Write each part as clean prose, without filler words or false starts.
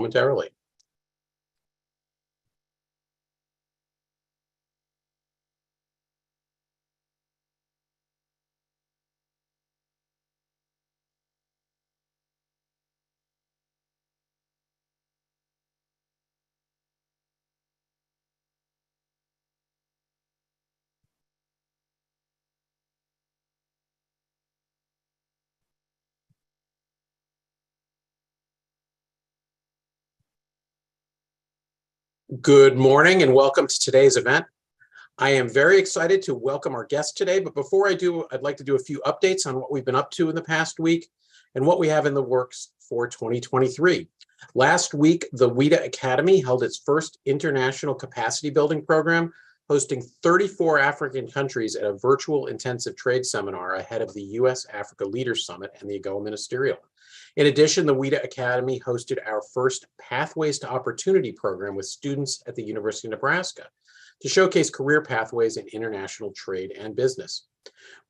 momentarily. Good morning and welcome to today's event. I am very excited to welcome our guest today, but before I do, I'd like to do a few updates on what we've been up to in the past week and what we have in the works for 2023. Last week, the WITA Academy held its first international capacity building program, hosting 34 African countries at a virtual intensive trade seminar ahead of the U.S.-Africa Leaders Summit and the AGOA Ministerial. In addition, the WITA Academy hosted our first Pathways to Opportunity program with students at the University of Nebraska to showcase career pathways in international trade and business.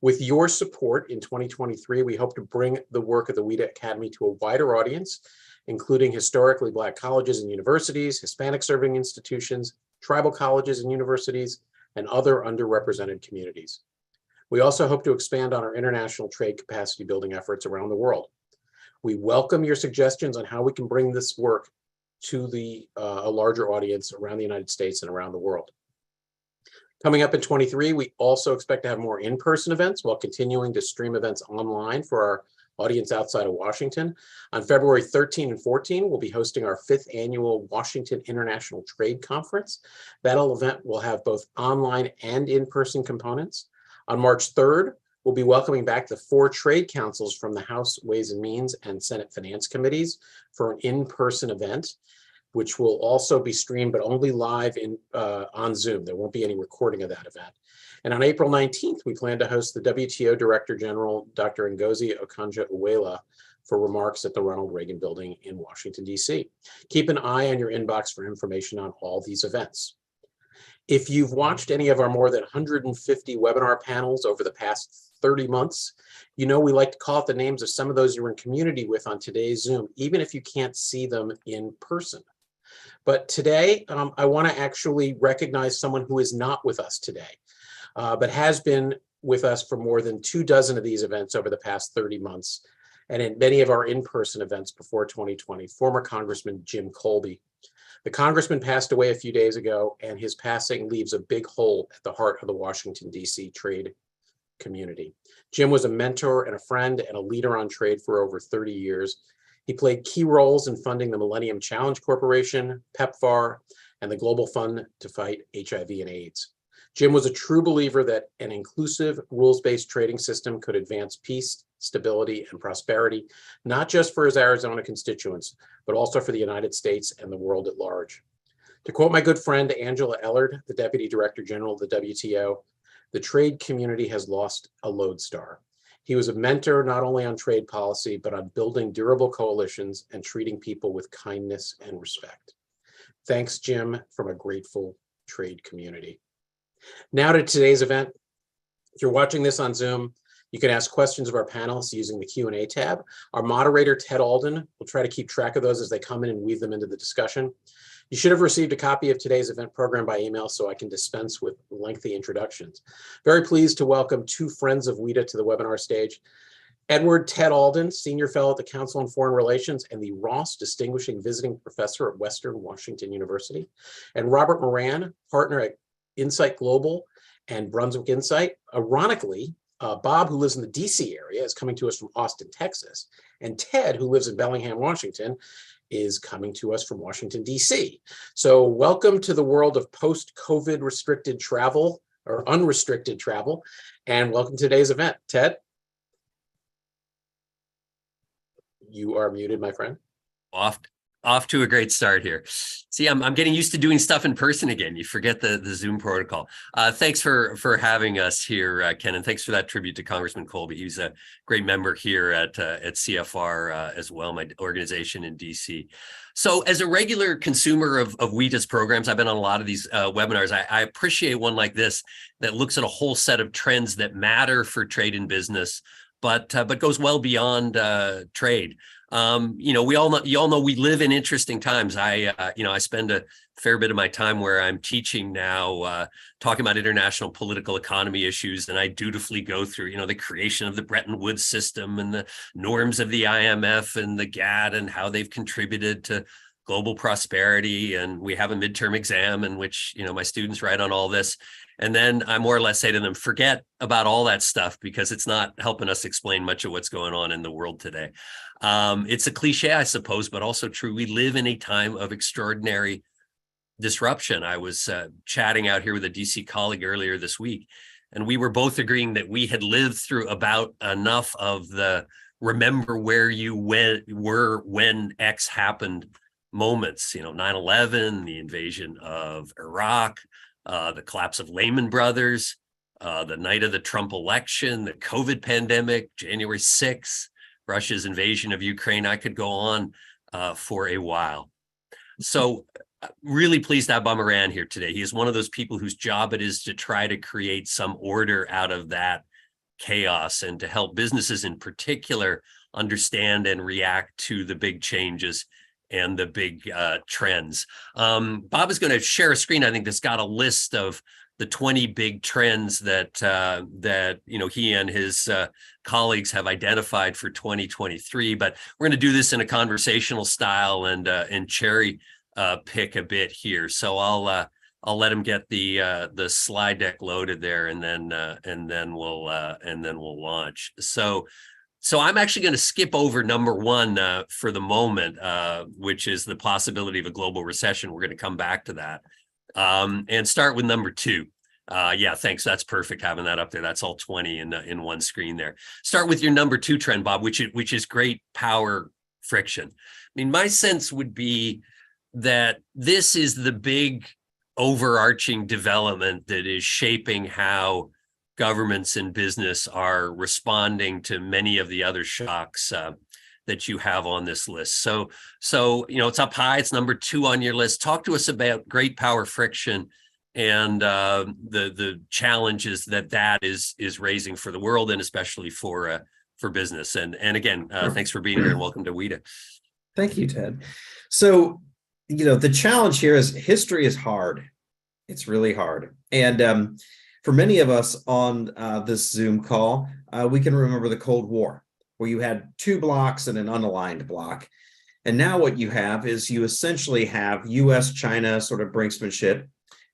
With your support in 2023, we hope to bring the work of the WITA Academy to a wider audience, including historically Black colleges and universities, Hispanic serving institutions, tribal colleges and universities, and other underrepresented communities. We also hope to expand on our international trade capacity building efforts around the world. We welcome your suggestions on how we can bring this work to a larger audience around the United States and around the world. Coming up in 23, we also expect to have more in-person events while continuing to stream events online for our audience outside of Washington. On February 13 and 14, we'll be hosting our 5th annual Washington International Trade Conference. That event will have both online and in-person components. On March 3rd, we'll be welcoming back the 4 trade councils from the House Ways and Means and Senate Finance Committees for an in-person event, which will also be streamed, but only live on Zoom. There won't be any recording of that event. And on April 19th, we plan to host the WTO Director General, Dr. Ngozi Okonjo-Iweala, for remarks at the Ronald Reagan Building in Washington, D.C. Keep an eye on your inbox for information on all these events. If you've watched any of our more than 150 webinar panels over the past 30 months, you know we like to call out the names of some of those you're in community with on today's Zoom, even if you can't see them in person. But today, I want to actually recognize someone who is not with us today, but has been with us for more than 24 of these events over the past 30 months, and in many of our in-person events before 2020, former Congressman Jim Colby. The congressman passed away a few days ago, and his passing leaves a big hole at the heart of the Washington, D.C. trade community. Jim was a mentor and a friend and a leader on trade for over 30 years. He played key roles in funding the Millennium Challenge Corporation, PEPFAR, and the Global Fund to fight HIV and AIDS. Jim was a true believer that an inclusive, rules-based trading system could advance peace, stability, and prosperity, not just for his Arizona constituents, but also for the United States and the world at large. To quote my good friend Angela Ellard, the Deputy Director General of the WTO, the trade community has lost a lodestar. He was a mentor not only on trade policy, but on building durable coalitions and treating people with kindness and respect. Thanks, Jim, from a grateful trade community. Now to today's event. If you're watching this on Zoom, you can ask questions of our panelists using the Q&A tab. Our moderator, Ted Alden, will try to keep track of those as they come in and weave them into the discussion. You should have received a copy of today's event program by email, so I can dispense with lengthy introductions. Very pleased to welcome 2 friends of WITA to the webinar stage. Edward Ted Alden, Senior Fellow at the Council on Foreign Relations and the Ross Distinguishing Visiting Professor at Western Washington University, and Robert Moran, Partner at Insight Global and Brunswick Insight. Ironically, Bob, who lives in the DC area, is coming to us from Austin, Texas, and Ted, who lives in Bellingham, Washington, is coming to us from Washington, DC. So welcome to the world of post-COVID restricted travel or unrestricted travel, and welcome to today's event. Ted? You are muted, my friend. Off to a great start here. See, I'm getting used to doing stuff in person again. You forget the Zoom protocol. Thanks for having us here, Ken, and thanks for that tribute to Congressman Colby. He's a great member here at CFR as well, my organization in DC. So as a regular consumer of WITA's programs, I've been on a lot of these webinars. I appreciate one like this that looks at a whole set of trends that matter for trade and business, but goes well beyond trade. We all know, you all know we live in interesting times. I spend a fair bit of my time where I'm teaching now, talking about international political economy issues, and I dutifully go through, the creation of the Bretton Woods system and the norms of the IMF and the GATT and how they've contributed to global prosperity. And we have a midterm exam in which, my students write on all this. And then I more or less say to them, forget about all that stuff because it's not helping us explain much of what's going on in the world today. It's a cliche, I suppose, but also true. We live in a time of extraordinary disruption. I was chatting out here with a DC colleague earlier this week, and we were both agreeing that we had lived through about enough of the remember where you were when X happened moments, 9/11, the invasion of Iraq, the collapse of Lehman Brothers, the night of the Trump election, the COVID pandemic, January 6th, Russia's invasion of Ukraine. I could go on for a while. So really pleased to have Bob Moran here today. He is one of those people whose job it is to try to create some order out of that chaos and to help businesses in particular understand and react to the big changes and the big trends. Bob is going to share a screen, I think, that's got a list of the 20 big trends that he and his colleagues have identified for 2023. But we're going to do this in a conversational style and cherry pick a bit here. So I'll let him get the slide deck loaded there, and then we'll launch. So I'm actually going to skip over number one for the moment, which is the possibility of a global recession. We're going to come back to that and start with number two. Yeah, thanks. That's perfect having that up there. That's all 20 in one screen there. Start with your number two trend, Bob, which is great power friction. I mean, my sense would be that this is the big overarching development that is shaping how governments and business are responding to many of the other shocks that you have on this list. So it's up high. It's number two on your list. Talk to us about great power friction and the challenges that is raising for the world and especially for business. And again, thanks for being here and welcome to WITA. Thank you, Ted. So the challenge here is history is hard. It's really hard. And for many of us on this Zoom call, we can remember the Cold War, where you had two blocks and an unaligned block. And now what you have is you essentially have US-China sort of brinksmanship,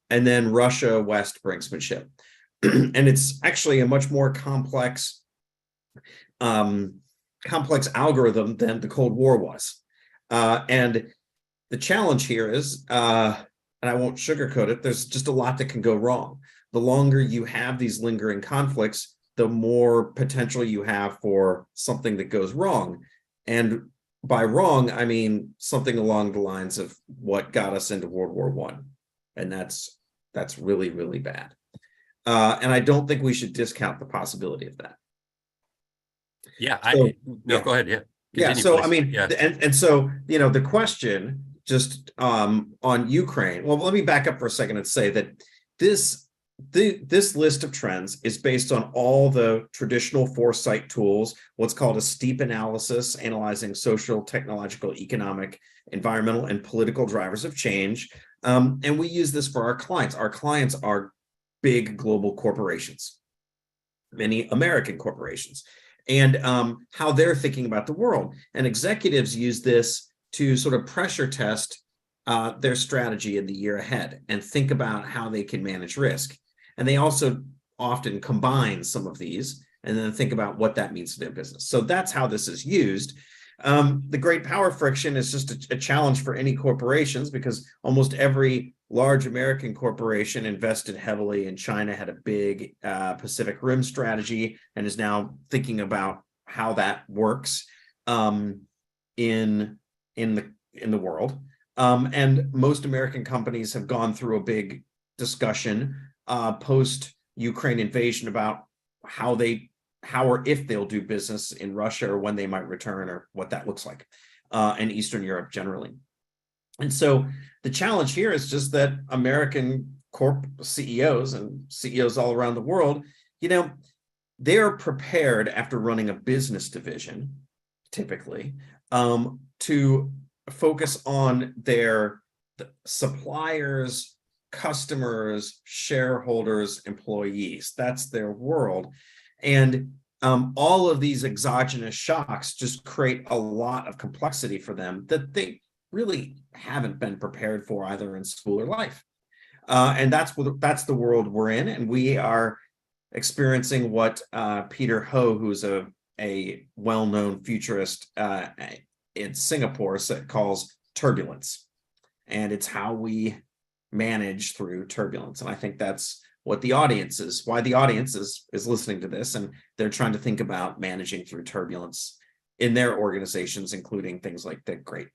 and then Russia-West brinksmanship. And it's actually a much more complex algorithm than the Cold War was. And the challenge here is, and I won't sugarcoat it, there's just a lot that can go wrong. The longer you have these lingering conflicts, the more potential you have for something that goes wrong. And by wrong, I mean something along the lines of what got us into World War I. And that's really, really bad. And I don't think we should discount the possibility of that. Yeah, go ahead. Yeah. Continue, so please. I mean, yeah. and so, the question just on Ukraine, well, let me back up for a second and say that this list of trends is based on all the traditional foresight tools, what's called a steep analysis, analyzing social, technological, economic, environmental, and political drivers of change. And we use this for our clients. Our clients are big global corporations, many American corporations, and how they're thinking about the world. And executives use this to sort of pressure test their strategy in the year ahead and think about how they can manage risk. And they also often combine some of these and then think about what that means to their business. So that's how this is used. The great power friction is just a challenge for any corporations because almost every large American corporation invested heavily in China, had a big Pacific Rim strategy, and is now thinking about how that works in the world. And most American companies have gone through a big discussion post-Ukraine invasion about how or if they'll do business in Russia or when they might return or what that looks like, and Eastern Europe generally. And so the challenge here is just that American corp CEOs and CEOs all around the world, they're prepared after running a business division, typically, to focus on their suppliers, customers, shareholders, employees. That's their world. And all of these exogenous shocks just create a lot of complexity for them that they really haven't been prepared for either in school or life. And that's the world we're in. And we are experiencing what Peter Ho, who's a well-known futurist in Singapore, calls turbulence. And it's how we manage through turbulence. And I think that's what the audience is, why the audience is listening to this, and they're trying to think about managing through turbulence in their organizations, including things like the great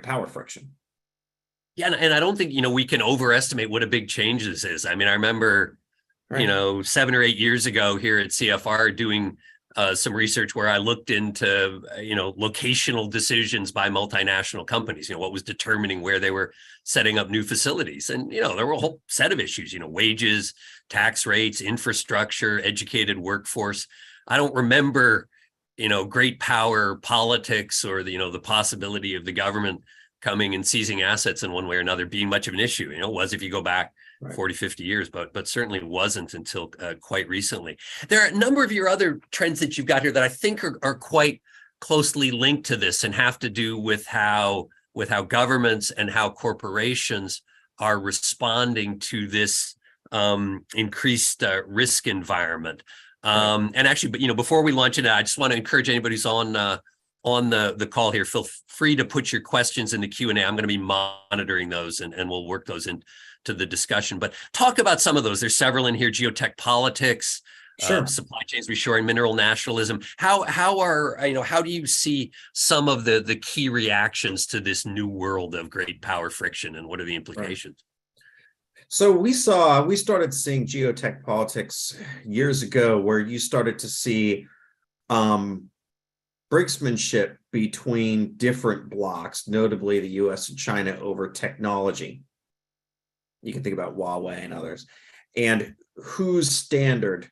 power friction. Yeah, and I don't think, we can overestimate what a big change this is. I mean, I remember, right, 7 or 8 years ago here at CFR doing some research where I looked into, locational decisions by multinational companies, what was determining where they were setting up new facilities. And, there were a whole set of issues, wages, tax rates, infrastructure, educated workforce. I don't remember, great power politics or the possibility of the government coming and seizing assets in one way or another being much of an issue. It was if you go back 40, 50 years, but certainly wasn't until quite recently. There are a number of your other trends that you've got here that I think are quite closely linked to this and have to do with how governments and how corporations are responding to this increased risk environment. And actually, but before we launch into that, I just want to encourage anybody who's on the call here, feel free to put your questions in the Q&A. I'm going to be monitoring those and we'll work those into the discussion. But talk about some of those. There's several in here: geotech politics, supply chains, reshoring, mineral nationalism. How do you see some of the key reactions to this new world of great power friction, and what are the implications? Right. So we started seeing geotech politics years ago, where you started to see brinksmanship between different blocks, notably the US and China, over technology. You can think about Huawei and others, and whose standard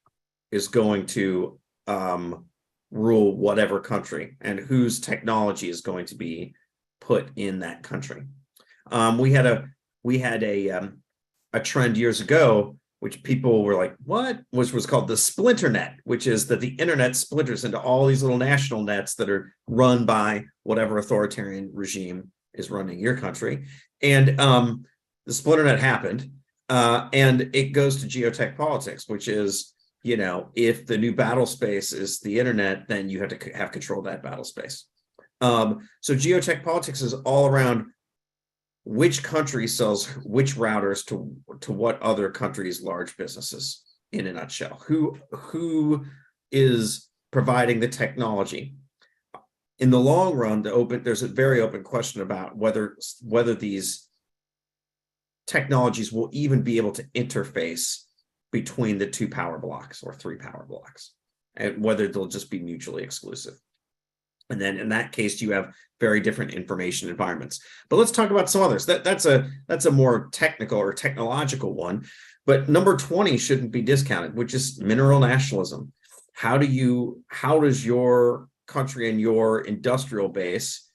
is going to rule whatever country, and whose technology is going to be put in that country. We had a trend years ago, which people were like, what? Which was called the splinter net, which is that the internet splinters into all these little national nets that are run by whatever authoritarian regime is running your country. And the splinter net happened, and it goes to geotech politics, which is, if the new battle space is the internet, then you have to have control of that battle space. So geotech politics is all around which country sells which routers to what other countries' large businesses, in a nutshell. Who is providing the technology? In the long run, there's a very open question about whether these technologies will even be able to interface between the 2 power blocks or 3 power blocks, and whether they'll just be mutually exclusive. And then in that case, you have very different information environments. But let's talk about some others. That's a more technical or technological one. But number 20 shouldn't be discounted, which is mineral nationalism. How does your country and your industrial base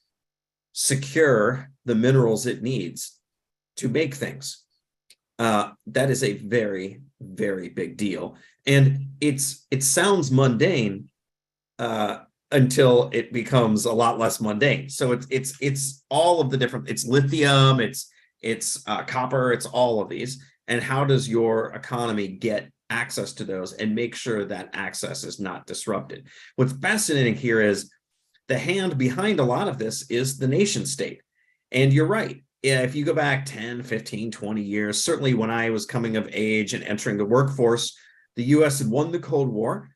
secure the minerals it needs to make things? That is a very, very big deal. And it sounds mundane until it becomes a lot less mundane. So it's all of the different, it's lithium, it's copper, it's all of these. And how does your economy get access to those and make sure that access is not disrupted? What's fascinating here is the hand behind a lot of this is the nation state. And you're right. If you go back 10, 15, 20 years, certainly when I was coming of age and entering the workforce, the US had won the Cold War.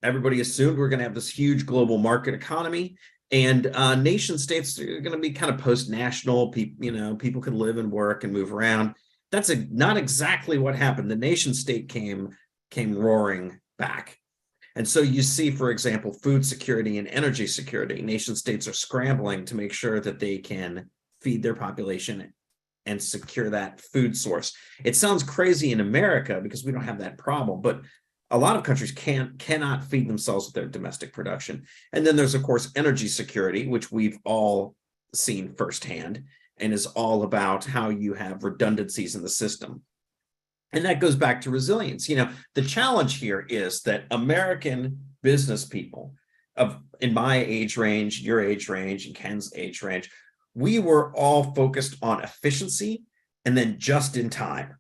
Everybody assumed we're going to have this huge global market economy, and nation states are going to be kind of post-national. People could live and work and move around. That's not exactly what happened. The nation state came roaring back. And so you see, for example, food security and energy security. Nation states are scrambling to make sure that they can feed their population and secure that food source. It sounds crazy in America because we don't have that problem, but a lot of countries cannot feed themselves with their domestic production. And then there's, of course, energy security, which we've all seen firsthand, and is all about how you have redundancies in the system. And that goes back to resilience. The challenge here is that American business people in my age range, your age range, and Ken's age range, we were all focused on efficiency and then just in time,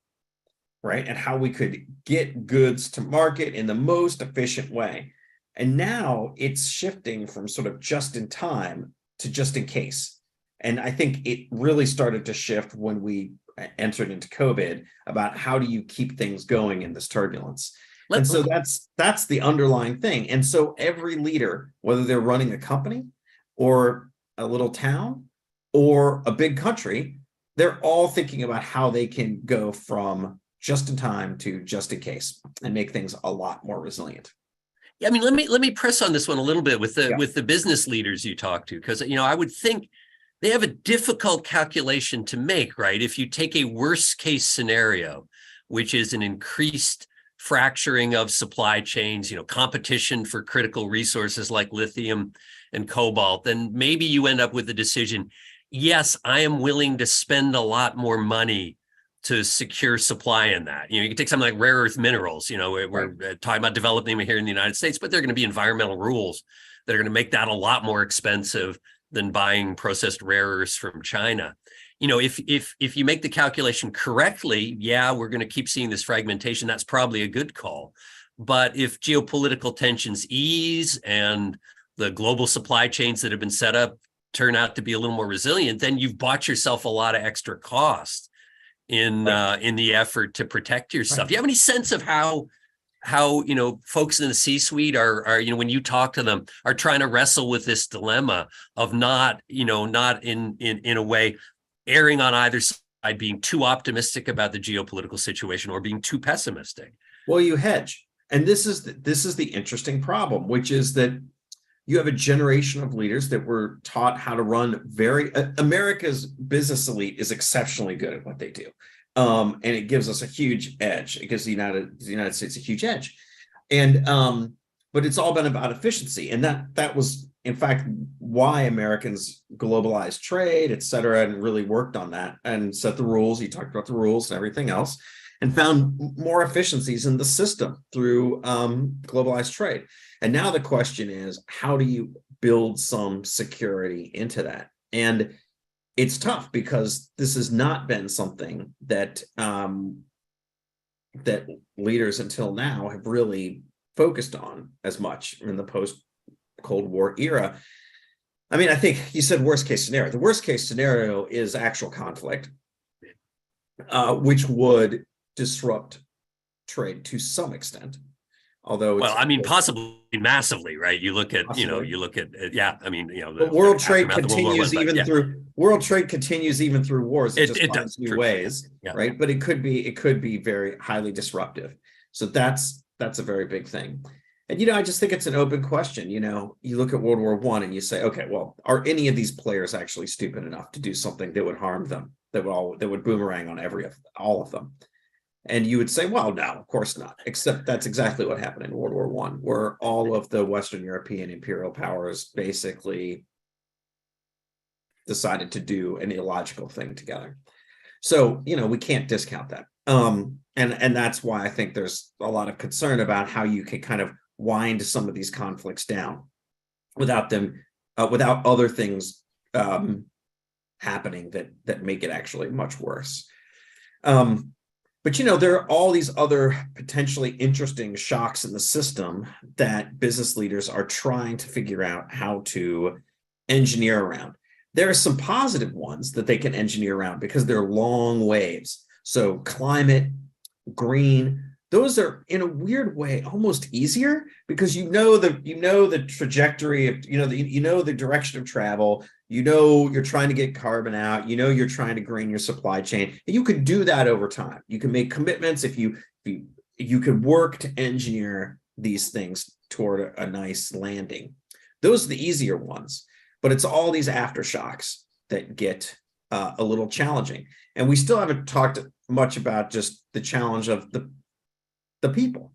right? And how we could get goods to market in the most efficient way. And now it's shifting from sort of just in time to just in case. And I think it really started to shift when we entered into COVID about how do you keep things going in this turbulence. And so that's the underlying thing. And so every leader, whether they're running a company or a little town or a big country, they're all thinking about how they can go from just in time to just in case and make things a lot more resilient. Yeah, I mean, let me press on this one a little bit with the business leaders you talk to, because I would think they have a difficult calculation to make, right? If you take a worst case scenario, which is an increased fracturing of supply chains, competition for critical resources like lithium and cobalt, then maybe you end up with the decision, yes, I am willing to spend a lot more money to secure supply in that. You can take something like rare earth minerals, we're talking about developing them here in the United States, but there are going to be environmental rules that are going to make that a lot more expensive than buying processed rare earths from China. If you make the calculation correctly, yeah, we're going to keep seeing this fragmentation. That's probably a good call. But if geopolitical tensions ease and the global supply chains that have been set up turn out to be a little more resilient, then you've bought yourself a lot of extra cost in the effort to protect yourself. Right. Do you have any sense of how folks in the C-suite are when you talk to them, are trying to wrestle with this dilemma of not in a way erring on either side, being too optimistic about the geopolitical situation or being too pessimistic? Well, you hedge. And this is the interesting problem, which is that you have a generation of leaders that were taught how to run America's business elite is exceptionally good at what they do. And it gives us a huge edge. It gives the United States a huge edge. And but it's all been about efficiency. And that was, in fact, why Americans globalized trade, et cetera, and really worked on that and set the rules. You talked about the rules and everything else, and found more efficiencies in the system through globalized trade. And now the question is, how do you build some security into that? And it's tough because this has not been something that that leaders until now have really focused on as much in the post-Cold War era. I mean, I think you said worst case scenario. The worst case scenario is actual conflict, which would disrupt trade to some extent. Although, possibly massively, right? You look at, but world trade continues world trade continues even through wars. It just finds new ways, right? But it could be very highly disruptive. So that's a very big thing. And I just think it's an open question. You look at World War I and you say, okay, well, are any of these players actually stupid enough to do something that would harm them, that would boomerang on all of them? And you would say, well, no, of course not. Except that's exactly what happened in World War I, where all of the Western European imperial powers basically decided to do an illogical thing together. So, we can't discount that. And that's why I think there's a lot of concern about how you can kind of wind some of these conflicts down without other things happening that make it actually much worse. But there are all these other potentially interesting shocks in the system that business leaders are trying to figure out how to engineer around. There are some positive ones that they can engineer around because they're long waves. So climate, green, those are in a weird way almost easier because the trajectory of the direction of travel. You're trying to get carbon out. You're trying to green your supply chain. And you could do that over time. You can make commitments if you could work to engineer these things toward a nice landing. Those are the easier ones. But it's all these aftershocks that get a little challenging. And we still haven't talked much about just the challenge of the people.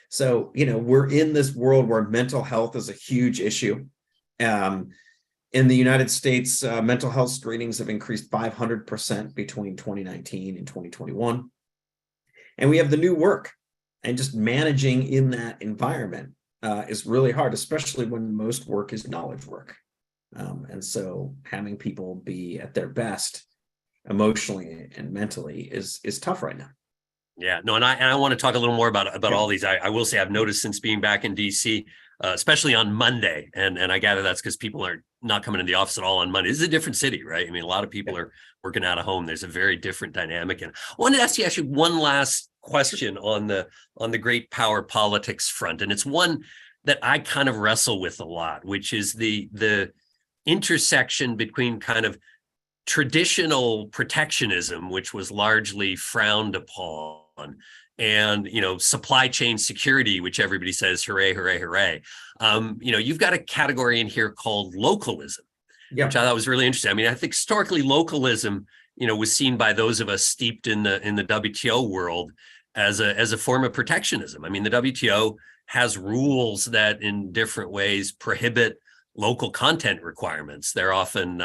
So, we're in this world where mental health is a huge issue. In the United States, mental health screenings have increased 500% between 2019 and 2021. And we have the new work, and just managing in that environment is really hard, especially when most work is knowledge work. And so having people be at their best emotionally and mentally is tough right now. Yeah, no, and I want to talk a little more about all these. I will say I've noticed since being back in DC, especially on Monday, and I gather that's because people are not coming to the office at all on Monday. This is a different city, right? I mean, a lot of people are working out of home. There's a very different dynamic. And I wanted to ask you actually one last question on the great power politics front, and it's one that I kind of wrestle with a lot, which is the intersection between kind of traditional protectionism, which was largely frowned upon, and supply chain security, which everybody says hooray, hooray, hooray. You've got a category in here called localism, which I thought was really interesting. I mean, I think historically localism, was seen by those of us steeped in the WTO world as a form of protectionism. I mean, the WTO has rules that in different ways prohibit local content requirements. They're often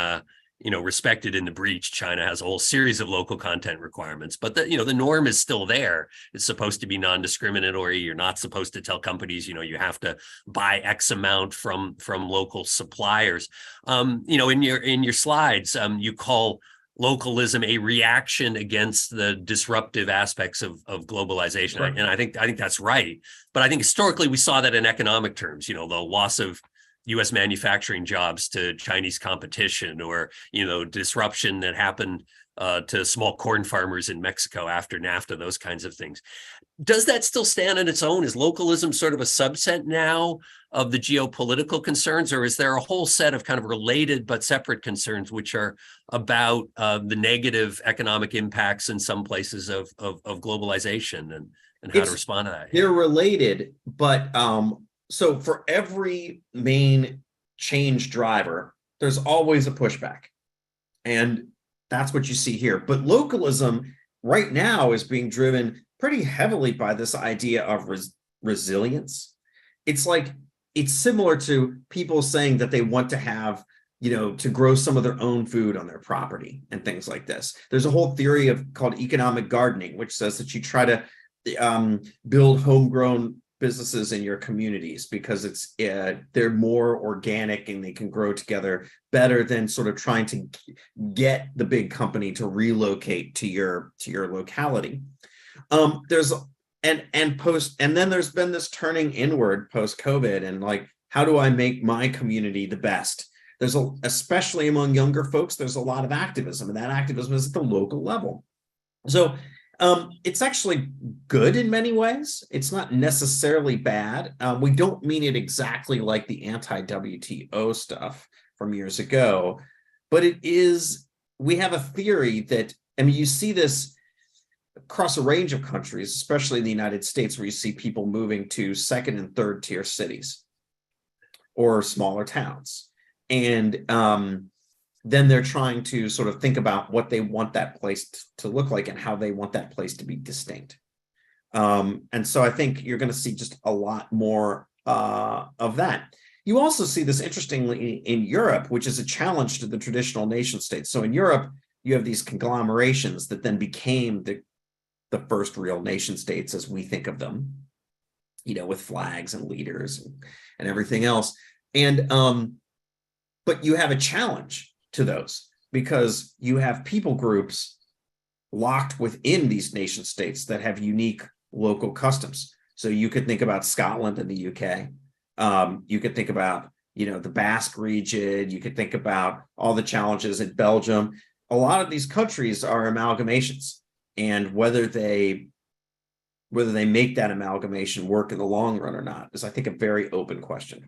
respected in the breach. China has a whole series of local content requirements, but the norm is still there. It's supposed to be non-discriminatory. You're not supposed to tell companies, you have to buy X amount from local suppliers. In your slides, you call localism a reaction against the disruptive aspects of globalization. Right. And I think that's right. But I think historically we saw that in economic terms, the loss of U.S. manufacturing jobs to Chinese competition, or, disruption that happened to small corn farmers in Mexico after NAFTA, those kinds of things. Does that still stand on its own? Is localism sort of a subset now of the geopolitical concerns, or is there a whole set of kind of related but separate concerns which are about the negative economic impacts in some places of globalization and how to respond to that? They're related, but so for every main change driver, there's always a pushback. And that's what you see here. But localism right now is being driven pretty heavily by this idea of resilience. It's similar to people saying that they want to have, to grow some of their own food on their property and things like this. There's a whole theory called economic gardening, which says that you try to build homegrown businesses in your communities because they're more organic and they can grow together better than sort of trying to get the big company to relocate to your locality. Then there's been this turning inward post-COVID, and how do I make my community the best? Especially among younger folks, there's a lot of activism, and that activism is at the local level. So it's actually good in many ways. It's not necessarily bad. We don't mean it exactly like the anti-WTO stuff from years ago, but we have a theory that, you see this across a range of countries, especially in the United States, where you see people moving to second and third tier cities or smaller towns. And then they're trying to sort of think about what they want that place to look like and how they want that place to be distinct. And so I think you're going to see just a lot more of that. You also see this interestingly in Europe, which is a challenge to the traditional nation states. So in Europe, you have these conglomerations that then became the first real nation states as we think of them, with flags and leaders and everything else. And but you have a challenge to those because you have people groups locked within these nation states that have unique local customs. So you could think about Scotland and the UK. You could think about, the Basque region. You could think about all the challenges in Belgium. A lot of these countries are amalgamations, and whether they make that amalgamation work in the long run or not is, I think, a very open question.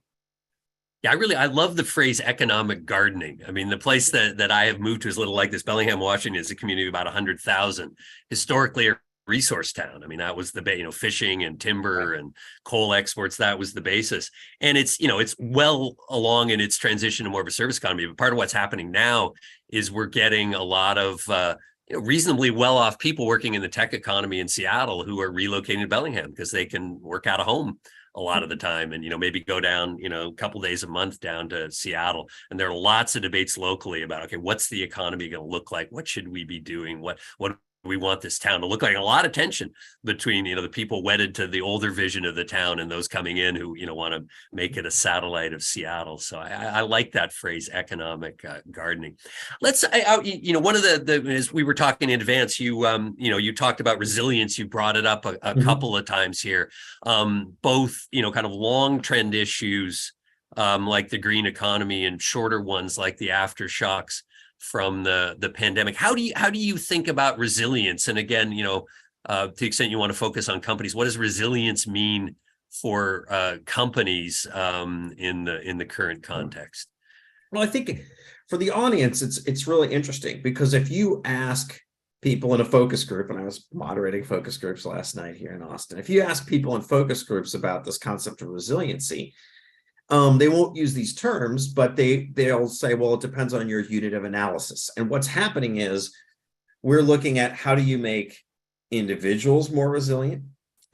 Yeah, I love the phrase economic gardening. I mean, the place that I have moved to is a little like this. Bellingham, Washington is a community of about 100,000, historically a resource town. I mean, that was the fishing and timber and coal exports. That was the basis. And it's well along in its transition to more of a service economy. But part of what's happening now is we're getting a lot of reasonably well-off people working in the tech economy in Seattle who are relocating to Bellingham because they can work out of home a lot of the time, and maybe go down a couple days a month down to Seattle. And there are lots of debates locally about, okay, what's the economy going to look like? What should we be doing? What we want this town to look like? A lot of tension between the people wedded to the older vision of the town and those coming in who want to make it a satellite of Seattle. So I like that phrase, economic gardening. Let's one of the as we were talking in advance, you talked about resilience. You brought it up a couple of times here, both kind of long trend issues like the green economy and shorter ones like the aftershocks from the pandemic. How do you think about resilience? And again, to the extent you want to focus on companies, what does resilience mean for companies in the current context? Well, I think for the audience, it's really interesting, because if you ask people in a focus group, and I was moderating focus groups last night here in Austin, if you ask people in focus groups about this concept of resiliency, they won't use these terms, but they'll say, well, it depends on your unit of analysis. And what's happening is we're looking at how do you make individuals more resilient,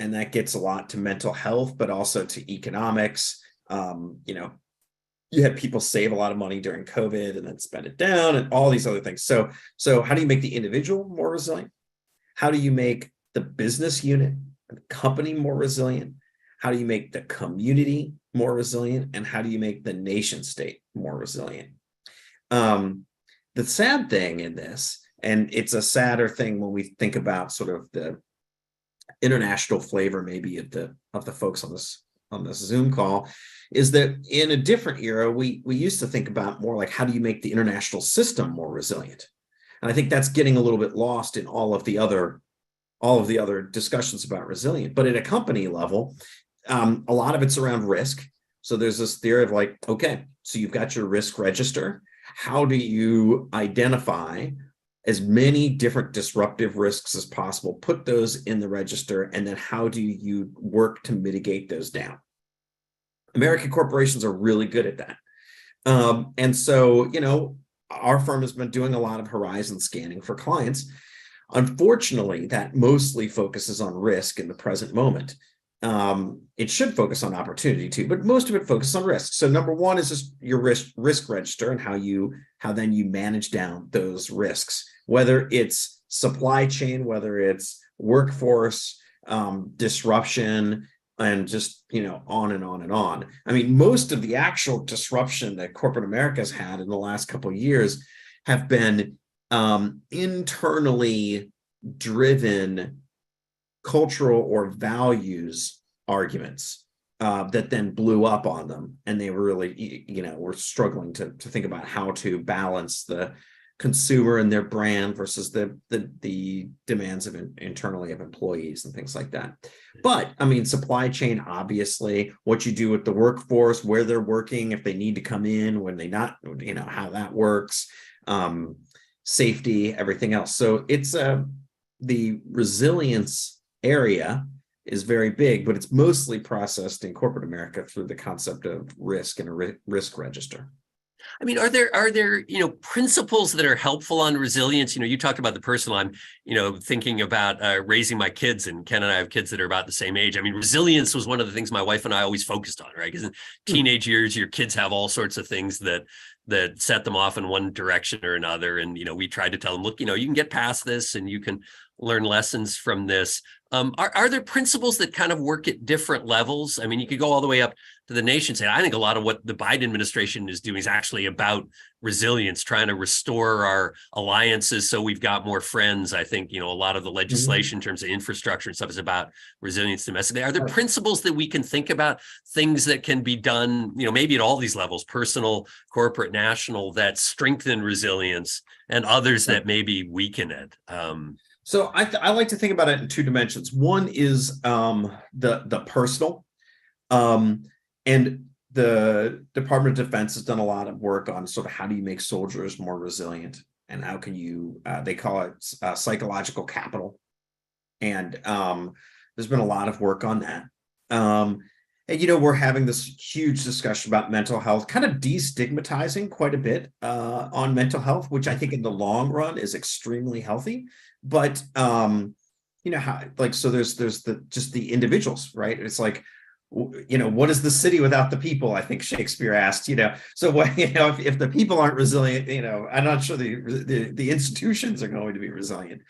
and that gets a lot to mental health, but also to economics. You had people save a lot of money during COVID and then spend it down, and all these other things. So how do you make the individual more resilient? How do you make the business unit and the company more resilient? How do you make the community more resilient? And how do you make the nation state more resilient? The sad thing in this, and it's a sadder thing when we think about sort of the international flavor maybe of the folks on this Zoom call, is that in a different era, we used to think about more like, how do you make the international system more resilient? And I think that's getting a little bit lost in all of the other discussions about resilient. But at a company level, a lot of it's around risk. So there's this theory of like, okay, so you've got your risk register. How do you identify as many different disruptive risks as possible, put those in the register, and then how do you work to mitigate those down? American corporations are really good at that. And so, our firm has been doing a lot of horizon scanning for clients. Unfortunately, that mostly focuses on risk in the present moment. It should focus on opportunity too, but most of it focuses on risk. So number one is just your risk register and how then you manage down those risks, whether it's supply chain, whether it's workforce disruption, and just on and on and on. I mean, most of the actual disruption that corporate America has had in the last couple of years have been internally driven cultural or values arguments that then blew up on them, and they were really were struggling to think about how to balance the consumer and their brand versus the demands of internally of employees and things like that. But I mean, supply chain, obviously, what you do with the workforce, where they're working, if they need to come in, when they not, how that works, safety, everything else. So it's the resilience area is very big, but it's mostly processed in corporate America through the concept of risk and a risk register. I mean, are there principles that are helpful on resilience? You talked about the personal. I'm thinking about raising my kids, and Ken and I have kids that are about the same age. I mean, resilience was one of the things my wife and I always focused on, right? Because in teenage years, your kids have all sorts of things that set them off in one direction or another, and we tried to tell them, look, you can get past this, and you can learn lessons from this. Are there principles that kind of work at different levels? I mean, you could go all the way up to the nation state. I think a lot of what the Biden administration is doing is actually about resilience, trying to restore our alliances so we've got more friends. I think, a lot of the legislation in terms of infrastructure and stuff is about resilience domestically. Are there principles that we can think about, things that can be done, maybe at all these levels, personal, corporate, national, that strengthen resilience, and others that maybe weaken it? So I like to think about it in two dimensions. One is the personal, and the Department of Defense has done a lot of work on sort of how do you make soldiers more resilient, and how can you, they call it psychological capital. And there's been a lot of work on that. And, we're having this huge discussion about mental health, kind of destigmatizing quite a bit on mental health, which I think in the long run is extremely healthy. But, so there's just the individuals, right? It's like, what is the city without the people? I think Shakespeare asked, so what, if the people aren't resilient, I'm not sure the institutions are going to be resilient.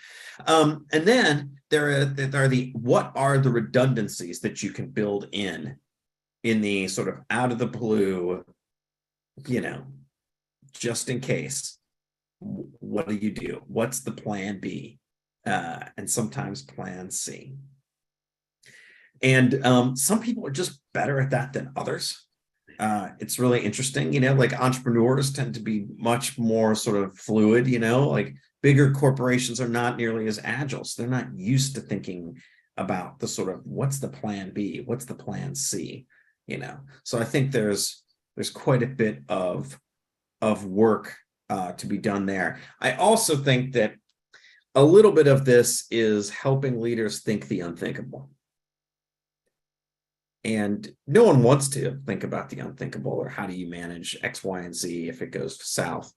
And then there are what are the redundancies that you can build in the sort of out of the blue, just in case, what do you do? What's the plan B? And sometimes plan C. And some people are just better at that than others. It's really interesting, like entrepreneurs tend to be much more sort of fluid, like bigger corporations are not nearly as agile. So they're not used to thinking about the sort of what's the plan B, what's the plan C, So I think there's quite a bit of work to be done there. I also think that a little bit of this is helping leaders think the unthinkable. And no one wants to think about the unthinkable or how do you manage X, Y, and Z if it goes south,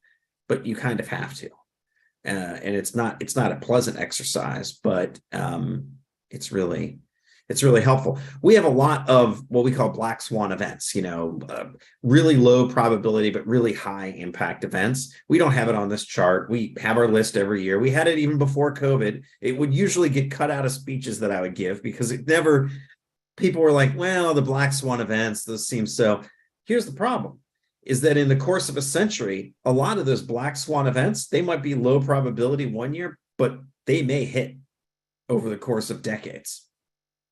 but you kind of have to. And it's not a pleasant exercise, but it's really helpful. We have a lot of what we call black swan events, really low probability, but really high impact events. We don't have it on this chart. We have our list every year. We had it even before COVID. It would usually get cut out of speeches that I would give because people were like, well, the black swan events, those seem so. Here's the problem, is that in the course of a century, a lot of those black swan events, they might be low probability one year, but they may hit over the course of decades.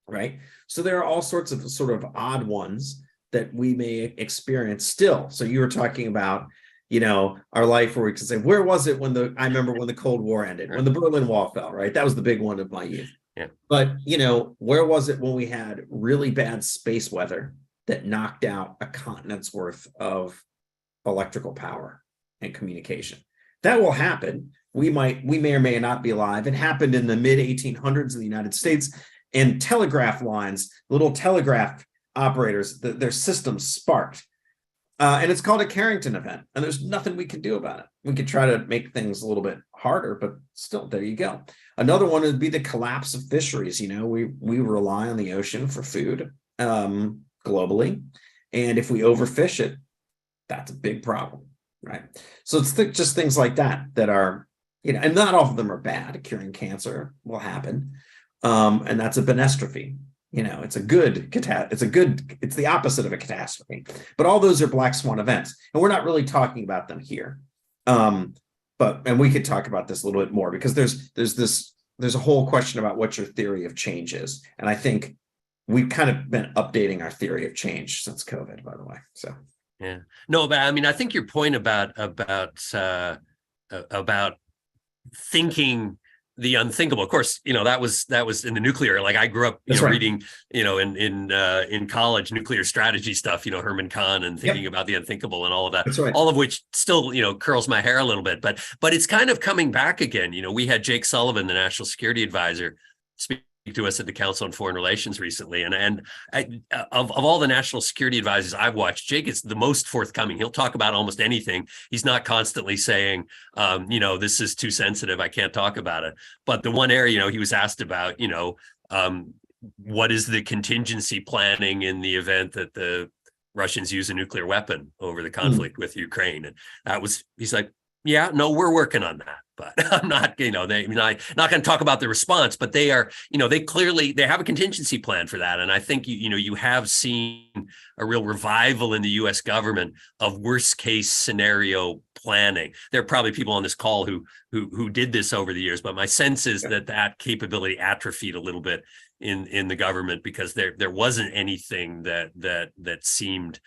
Right. So there are all sorts of sort of odd ones that we may experience still. So you were talking about, our life where we can say, where was it I remember when the Cold War ended, when the Berlin Wall fell, right? That was the big one of my youth. Yeah. But, where was it when we had really bad space weather that knocked out a continent's worth of electrical power and communication? That will happen. We may or may not be alive. It happened in the mid 1800s in the United States. And telegraph lines, little telegraph operators, their systems sparked. And it's called a Carrington event. And there's nothing we can do about it. We could try to make things a little bit harder, but still, there you go. Another one would be the collapse of fisheries. We rely on the ocean for food globally. And if we overfish it, that's a big problem, right? So it's just things like that are, and not all of them are bad. Curing cancer will happen. And that's a benestrophe. It's the opposite of a catastrophe. But all those are black swan events. And we're not really talking about them here. And we could talk about this a little bit more because there's a whole question about what your theory of change is. And I think we've kind of been updating our theory of change since COVID, by the way. So yeah. No, but I mean, I think your point about thinking the unthinkable, of course, that was in the nuclear. Like I grew up, reading, in college, nuclear strategy stuff, Herman Kahn and thinking about the unthinkable and all of that. That's right. All of which still, curls my hair a little bit, but it's kind of coming back again. We had Jake Sullivan, the national security advisor, speak to us at the Council on Foreign Relations recently. And of all the national security advisors I've watched, Jake is the most forthcoming. He'll talk about almost anything. He's not constantly saying, this is too sensitive, I can't talk about it. But the one area, he was asked about, what is the contingency planning in the event that the Russians use a nuclear weapon over the conflict with Ukraine? And he's like, yeah, no, we're working on that, but I'm not, not going to talk about the response, but they are, they have a contingency plan for that. And I think, you have seen a real revival in the US government of worst case scenario planning. There are probably people on this call who did this over the years, but my sense is that capability atrophied a little bit in the government because there wasn't anything that seemed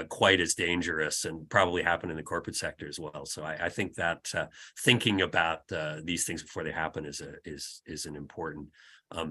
quite as dangerous, and probably happen in the corporate sector as well. So I think that thinking about these things before they happen is an important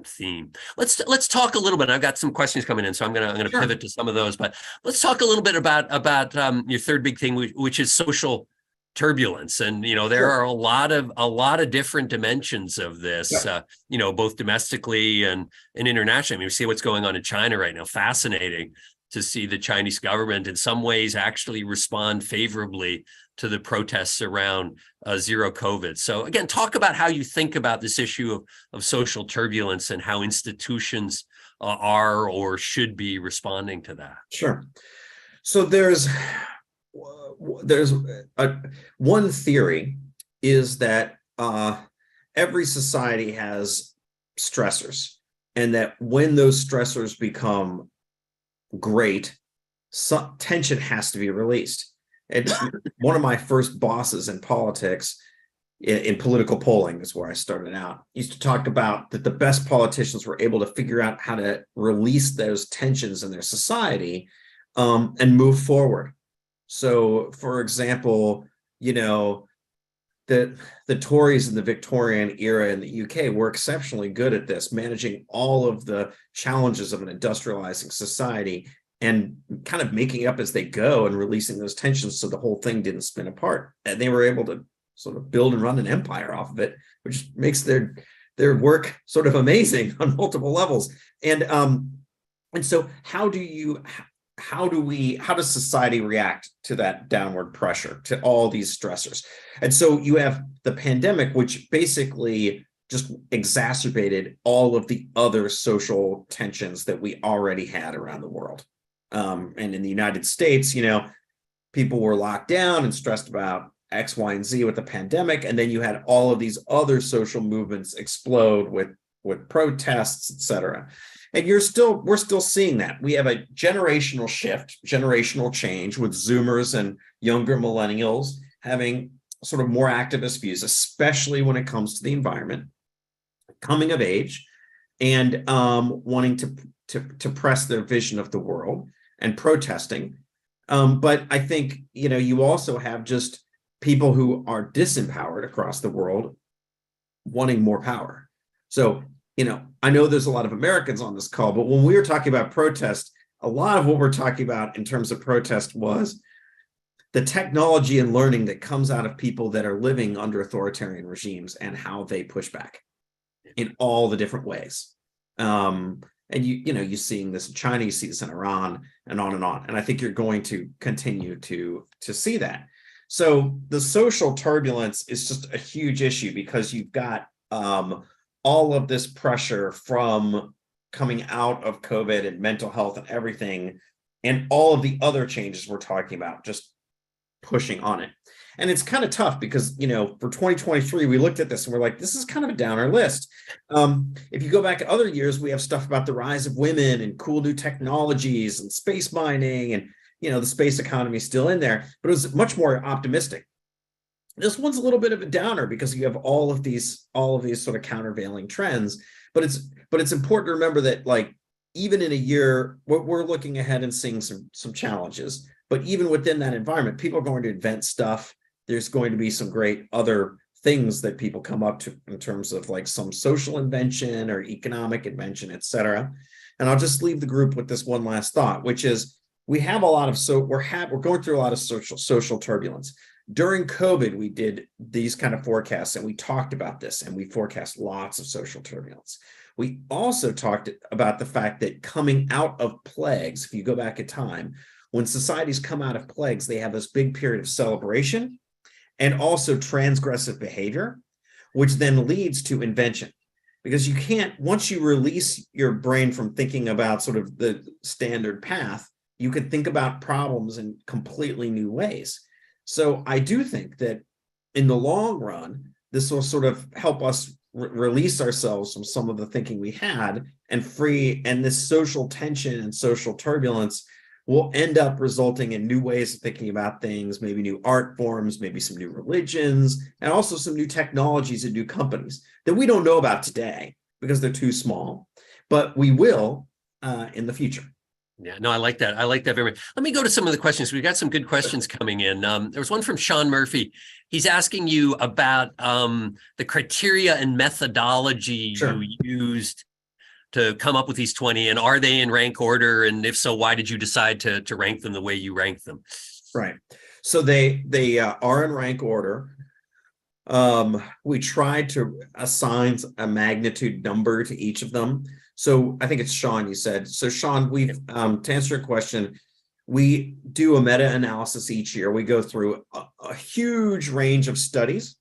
theme. Let's talk a little bit. I've got some questions coming in, so I'm gonna pivot to some of those. But let's talk a little bit about your third big thing, which is social turbulence. And, there are a lot of different dimensions of this, both domestically and internationally. I mean, we see what's going on in China right now. Fascinating to see the Chinese government in some ways actually respond favorably to the protests around zero COVID. So again, talk about how you think about this issue of social turbulence and how institutions are or should be responding to that. Sure. So there's one theory is that every society has stressors, and that when those stressors become great, some tension has to be released. And one of my first bosses in politics, in political polling, is where I started out, used to talk about that the best politicians were able to figure out how to release those tensions in their society and move forward. So, for example, the Tories in the Victorian era in the UK were exceptionally good at this, managing all of the challenges of an industrializing society and kind of making up as they go and releasing those tensions so the whole thing didn't spin apart. And they were able to sort of build and run an empire off of it, which makes their work sort of amazing on multiple levels. And so how does society react to that downward pressure, to all these stressors? And so you have the pandemic, which basically just exacerbated all of the other social tensions that we already had around the world. And in the United States, people were locked down and stressed about X, Y, and Z with the pandemic. And then you had all of these other social movements explode with protests, et cetera. And we're still seeing that. We have a generational shift, generational change with Zoomers and younger millennials having sort of more activist views, especially when it comes to the environment, coming of age, and wanting to press their vision of the world and protesting. But I think, you also have just people who are disempowered across the world wanting more power. So, I know there's a lot of Americans on this call, but when we were talking about protest, a lot of what we're talking about in terms of protest was the technology and learning that comes out of people that are living under authoritarian regimes and how they push back in all the different ways. And you're seeing this in China, you see this in Iran, and on and on. And I think you're going to continue to see that. So the social turbulence is just a huge issue because you've got all of this pressure from coming out of COVID and mental health and everything, and all of the other changes we're talking about, just pushing on it. And it's kind of tough because, for 2023, we looked at this and we're like, this is kind of a downer list. If you go back to other years, we have stuff about the rise of women and cool new technologies and space mining, and, the space economy is still in there, but it was much more optimistic. This one's a little bit of a downer because you have all of these sort of countervailing trends, but it's important to remember that, like, even in a year, we're looking ahead and seeing some challenges, but even within that environment, people are going to invent stuff. There's going to be some great other things that people come up to in terms of like some social invention or economic invention, et cetera. And I'll just leave the group with this one last thought, which is we're going through a lot of social turbulence. During COVID, we did these kind of forecasts and we talked about this, and we forecast lots of social turbulence. We also talked about the fact that coming out of plagues, if you go back in time, when societies come out of plagues, they have this big period of celebration and also transgressive behavior, which then leads to invention. Because you can't, once you release your brain from thinking about sort of the standard path, you can think about problems in completely new ways. So I do think that in the long run, this will sort of help us release ourselves from some of the thinking we had and this social tension and social turbulence will end up resulting in new ways of thinking about things, maybe new art forms, maybe some new religions, and also some new technologies and new companies that we don't know about today because they're too small, but we will in the future. Yeah, no, I like that. I like that very much. Let me go to some of the questions. We've got some good questions coming in. There was one from Sean Murphy. He's asking you about the criteria and methodology you used to come up with these 20, and are they in rank order? And if so, why did you decide to rank them the way you ranked them? Right. So they are in rank order. We tried to assign a magnitude number to each of them. So I think it's Sean, you said. So Sean, we've to answer your question, we do a meta-analysis each year. We go through a huge range of studies.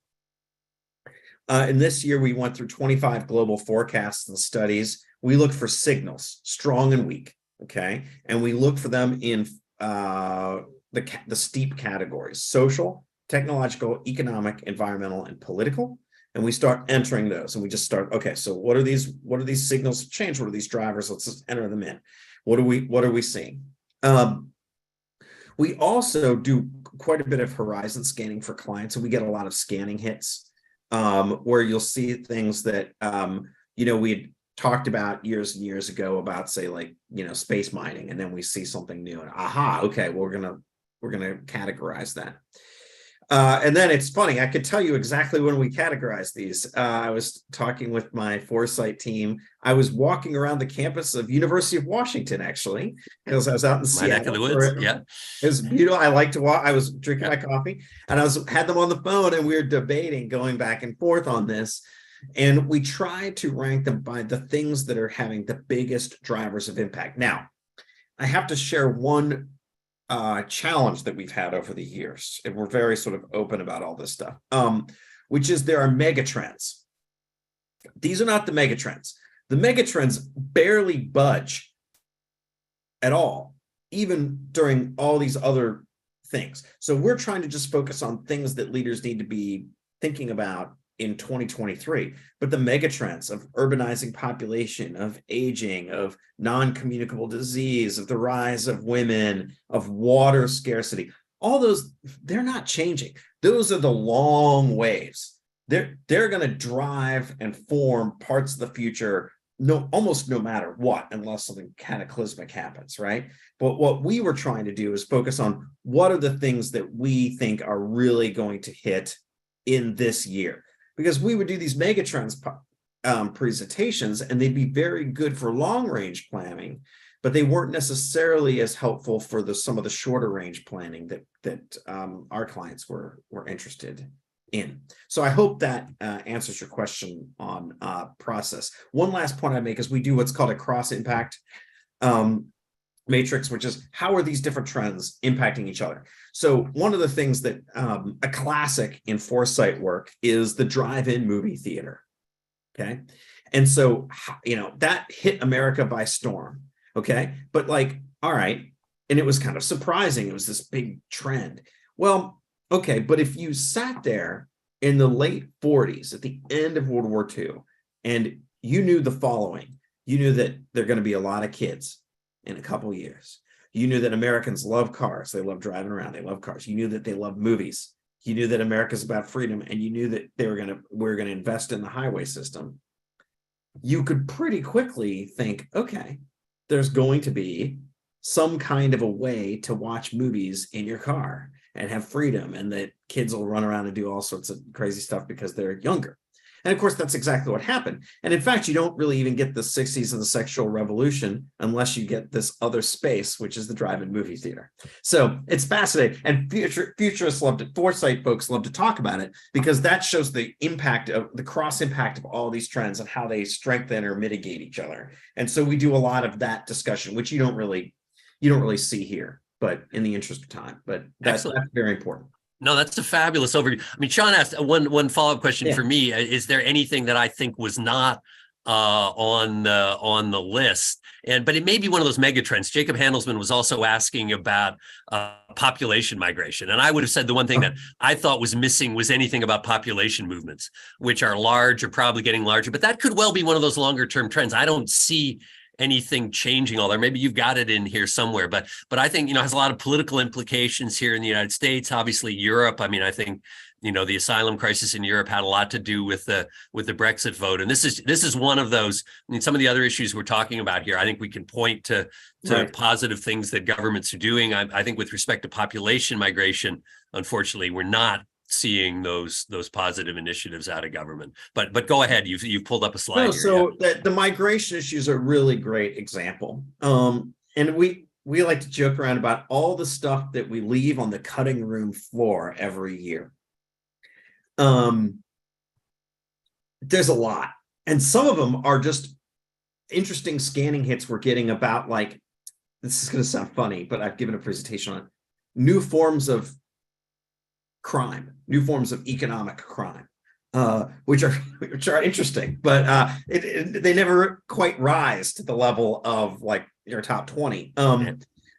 And this year we went through 25 global forecasts and studies. We look for signals, strong and weak, okay? And we look for them in the steep categories: social, technological, economic, environmental, and political. And we start entering those, and we just start, okay, so what are these signals of change? What are these drivers? Let's just enter them in. What are we seeing? We also do quite a bit of horizon scanning for clients, and we get a lot of scanning hits, where you'll see things that we had talked about years and years ago about, say, like, space mining, and then we see something new, and aha, okay, well, we're gonna categorize that. And then it's funny, I could tell you exactly when we categorize these. I was talking with my foresight team. I was walking around the campus of University of Washington, actually, because I was out in Seattle. My neck of the woods. Yeah. It was beautiful. I like to walk. I was drinking my coffee, and had them on the phone, and we were debating, going back and forth on this. And we try to rank them by the things that are having the biggest drivers of impact. Now, I have to share one challenge that we've had over the years, and we're very sort of open about all this stuff, which is there are megatrends. These are not the megatrends. The megatrends barely budge at all, even during all these other things. So we're trying to just focus on things that leaders need to be thinking about in 2023, but the megatrends of urbanizing population, of aging, of non-communicable disease, of the rise of women, of water scarcity, all those, they're not changing. Those are the long waves. They're going to drive and form parts of the future, almost no matter what, unless something cataclysmic happens, right? But what we were trying to do is focus on what are the things that we think are really going to hit in this year. Because we would do these megatrends presentations, and they'd be very good for long range planning, but they weren't necessarily as helpful for some of the shorter range planning that our clients were interested in. So I hope that answers your question on process. One last point I make is we do what's called a cross impact matrix, which is how are these different trends impacting each other. So one of the things that a classic in foresight work is the drive-in movie theater. Okay. And so, that hit America by storm. Okay. But all right. And it was kind of surprising. It was this big trend. Well, okay. But if you sat there in the late 40s, at the end of World War II, and you knew the following, you knew that there are going to be a lot of kids in a couple of years. You knew that Americans love cars. They love driving around. They love cars. You knew that they love movies. You knew that America's about freedom, and you knew that we're going to invest in the highway system. You could pretty quickly think, okay, there's going to be some kind of a way to watch movies in your car and have freedom, and that kids will run around and do all sorts of crazy stuff because they're younger. And of course, that's exactly what happened. And in fact, you don't really even get the 60s and the sexual revolution unless you get this other space, which is the drive-in movie theater. So it's fascinating. And futurists love to, foresight folks love to talk about it, because that shows the impact of the cross impact of all these trends and how they strengthen or mitigate each other. And so we do a lot of that discussion, which you don't really see here, but in the interest of time, but that's very important. No, that's a fabulous overview. I mean, Sean asked one follow-up question for me. Is there anything that I think was not on the list? But it may be one of those megatrends. Jacob Handelsman was also asking about population migration. And I would have said the one thing that I thought was missing was anything about population movements, which are large or probably getting larger. But that could well be one of those longer term trends. I don't see anything changing all there. Maybe you've got it in here somewhere, but I think, it has a lot of political implications here in the United States, obviously Europe. I mean, I think, the asylum crisis in Europe had a lot to do with the Brexit vote. And this is one of those. I mean, some of the other issues we're talking about here, I think we can point to right. Positive things that governments are doing. I think with respect to population migration, unfortunately, we're not seeing those positive initiatives out of government. But go ahead. You've pulled up a slide. No, so the migration issues are a really great example. And we like to joke around about all the stuff that we leave on the cutting room floor every year. There's a lot, and some of them are just interesting scanning hits we're getting about, like, this is going to sound funny, but I've given a presentation on new forms of crime, new forms of economic crime, which are interesting, but they never quite rise to the level of like your top 20.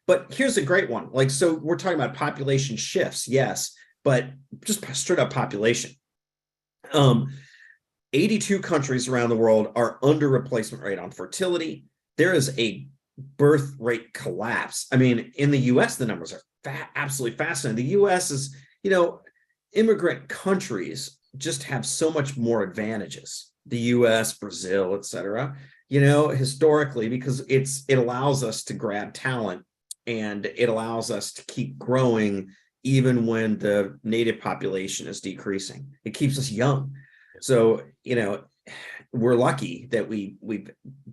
But here's a great one. Like, so we're talking about population shifts, yes, but just straight up population. 82 countries around the world are under replacement rate on fertility. There is a birth rate collapse. I mean, in the US, the numbers are absolutely fascinating. The US is, immigrant countries just have so much more advantages. The US, Brazil, et cetera, historically, because it allows us to grab talent, and it allows us to keep growing even when the native population is decreasing. It keeps us young. So, we're lucky that we've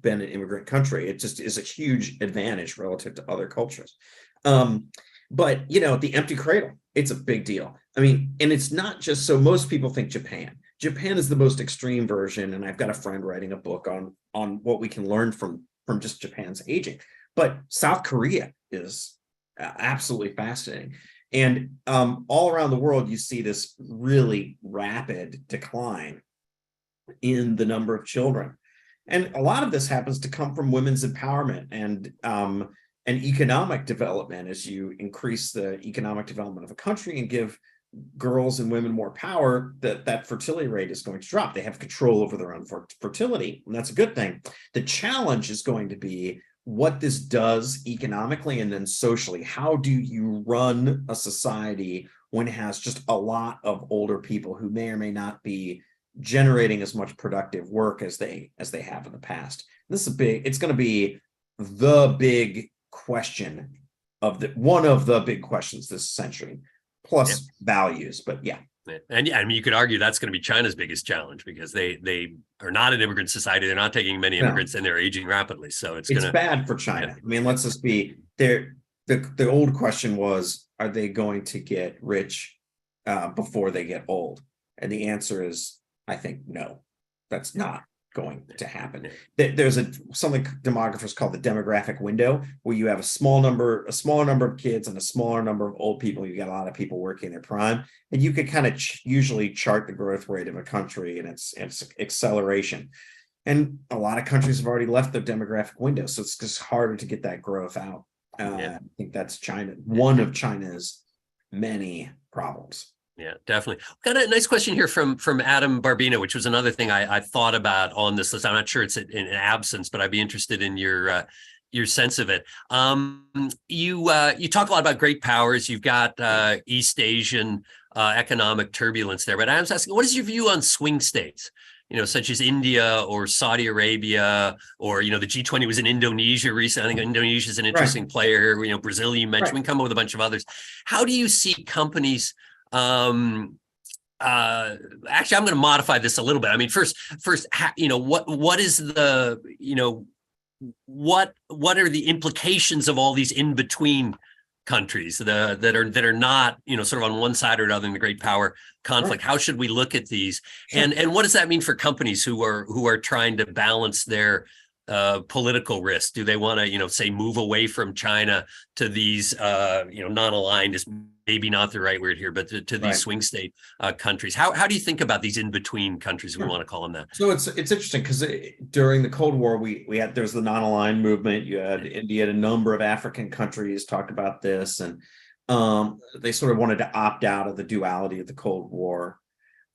been an immigrant country. It just is a huge advantage relative to other cultures. But, the empty cradle, it's a big deal. I mean, and it's not just, so most people think Japan. Japan is the most extreme version, and I've got a friend writing a book on what we can learn from just Japan's aging. But South Korea is absolutely fascinating. And all around the world, you see this really rapid decline in the number of children. And a lot of this happens to come from women's empowerment and economic development. As you increase the economic development of a country and give girls and women more power, that fertility rate is going to drop. They have control over their own fertility, and that's a good thing. The challenge is going to be what this does economically and then socially. How do you run a society when it has just a lot of older people who may or may not be generating as much productive work as they have in the past? This is it's going to be the big question one of the big questions this century, plus values. But yeah. And I mean, you could argue that's going to be China's biggest challenge, because they are not an immigrant society. They're not taking many immigrants, and they're aging rapidly. So it's bad for China. I mean, let's just be there. The old question was, are they going to get rich before they get old? And the answer is, I think no, that's not going to happen. There's something demographers call the demographic window, where you have a smaller number of kids and a smaller number of old people. You got a lot of people working their prime, and you could kind of usually chart the growth rate of a country and its acceleration. And a lot of countries have already left their demographic window, so it's just harder to get that growth out. I think that's one of China's many problems. Yeah, definitely. Got a nice question here from Adam Barbino, which was another thing I thought about on this list. I'm not sure it's in absence, but I'd be interested in your sense of it. You talk a lot about great powers. You've got East Asian economic turbulence there, but I was asking, what is your view on swing states? Such as India or Saudi Arabia, or, the G20 was in Indonesia recently. I think Indonesia is an interesting player. Brazil, you mentioned, we can come up with a bunch of others. How do you see companies? Actually, I'm going to modify this a little bit. I mean, first, what is the, what are the implications of all these in between countries that are not, sort of on one side or another in the great power conflict? How should we look at these? Sure. And what does that mean for companies who are trying to balance their political risk? Do they want to, say, move away from China to these, non-aligned is maybe not the right word here, but to these swing state countries? How do you think about these in-between countries, if we want to call them that? So it's interesting, because during the Cold War, there's the non-aligned movement. You had India, a number of African countries talked about this, and they sort of wanted to opt out of the duality of the Cold War.